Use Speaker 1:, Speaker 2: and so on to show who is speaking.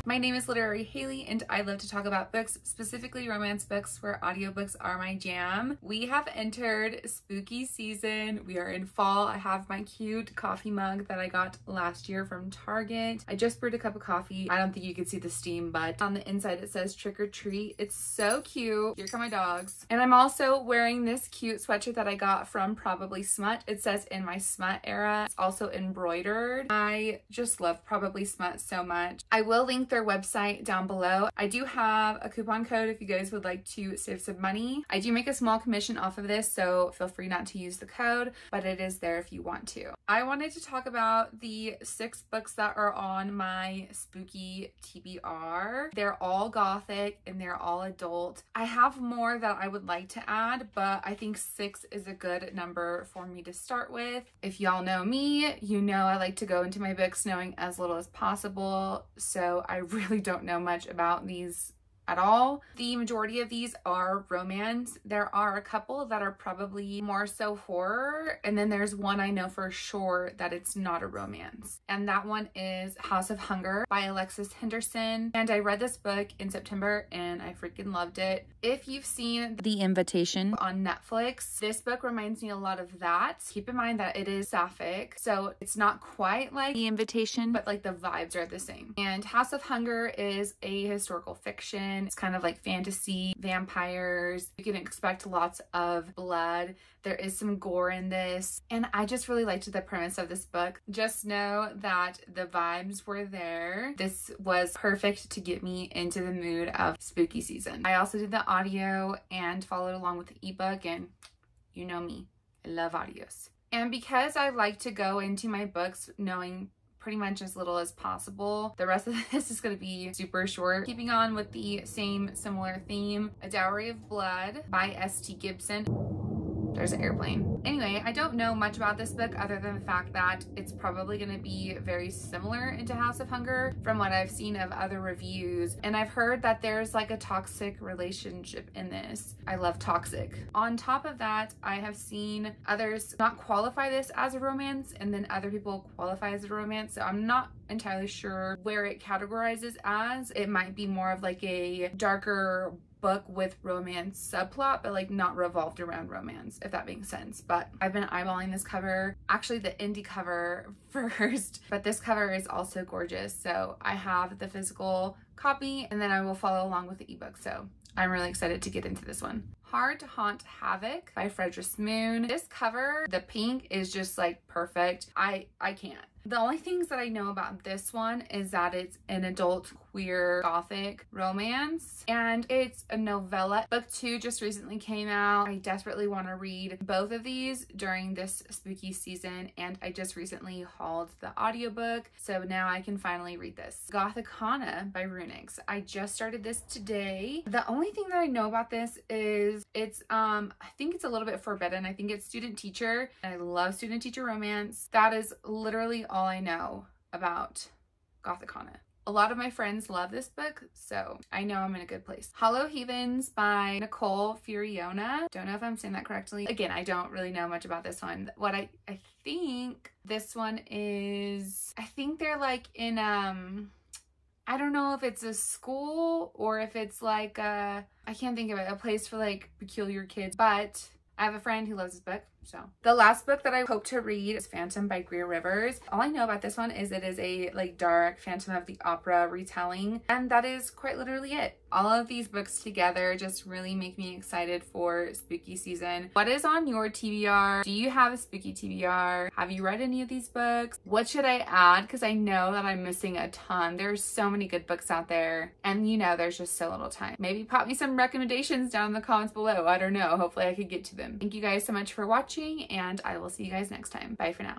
Speaker 1: My name is Literary Haley and I love to talk about books, specifically romance books where audiobooks are my jam. We have entered spooky season. We are in fall. I have my cute coffee mug that I got last year from Target. I just brewed a cup of coffee. I don't think you can see the steam, but on the inside it says trick or treat. It's so cute. Here come my dogs. And I'm also wearing this cute sweatshirt that I got from Probably Smut. It says in my smut era. It's also embroidered. I just love Probably Smut so much. I will link their website down below. I do have a coupon code if you guys would like to save some money. I do make a small commission off of this, so feel free not to use the code, but it is there if you want to. I wanted to talk about the 6 books that are on my spooky TBR. They're all gothic and they're all adult. I have more that I would like to add, but I think 6 is a good number for me to start with. If y'all know me, you know I like to go into my books knowing as little as possible, so I really don't know much about these at all. The majority of these are romance. There are a couple that are probably more so horror, and then there's one I know for sure that it's not a romance, and that one is House of Hunger by Alexis Henderson. And I read this book in September and I freaking loved it. If you've seen The Invitation on Netflix, this book reminds me a lot of that. Keep in mind that it is sapphic, so it's not quite like The Invitation, but like the vibes are the same. And House of Hunger is a historical fiction. It's kind of like fantasy, vampires. You can expect lots of blood. There is some gore in this, and I just really liked the premise of this book. Just know that the vibes were there. This was perfect to get me into the mood of spooky season. I also did the audio and followed along with the ebook, and you know me, I love audios. And because I like to go into my books knowing pretty much as little as possible, the rest of this is going to be super short. Keeping on with the same similar theme, A Dowy of Blood by S.T. Gibson. There's an airplane. Anyway, I don't know much about this book other than the fact that it's probably going to be very similar into House of Hunger from what I've seen of other reviews. And I've heard that there's like a toxic relationship in this. I love toxic. On top of that, I have seen others not qualify this as a romance, and then other people qualify as a romance. So I'm not entirely sure where it categorizes as. It might be more of like a darker book with romance subplot, but like not revolved around romance, if that makes sense. But I've been eyeballing this cover, actually the indie cover first, but this cover is also gorgeous. So I have the physical copy and then I will follow along with the ebook. So I'm really excited to get into this one. Hard to Haunt Havoc by Fredris Moon. This cover, the pink is just like perfect. I can't. The only things that I know about this one is that it's an adult queer gothic romance and it's a novella. Book 2 just recently came out. I desperately want to read both of these during this spooky season, and I just recently hauled the audiobook, so now I can finally read this. Gothicana by Runix. I just started this today. The only thing that I know about this is it's I think it's a little bit forbidden. I think it's student teacher. I love student teacher romance. That is literally all I know about Gothicana. A lot of my friends love this book, so I know I'm in a good place. Hollow Heathens by Nicole Furiona. Don't know if I'm saying that correctly. Again, I don't really know much about this one. What I think this one is, I think they're like in I don't know if it's a school or if it's like a, I can't think of it, a place for like peculiar kids, but I have a friend who loves this book. So the last book that I hope to read is Phantom by Greer Rivers. All I know about this one is it is a like dark Phantom of the Opera retelling, and that is quite literally it. All of these books together just really make me excited for spooky season. What is on your TBR? Do you have a spooky TBR? Have you read any of these books? What should I add? Because I know that I'm missing a ton. There's so many good books out there, and you know there's just so little time. Maybe pop me some recommendations down in the comments below. I don't know. Hopefully I could get to them. Thank you guys so much for watching, and I will see you guys next time. Bye for now.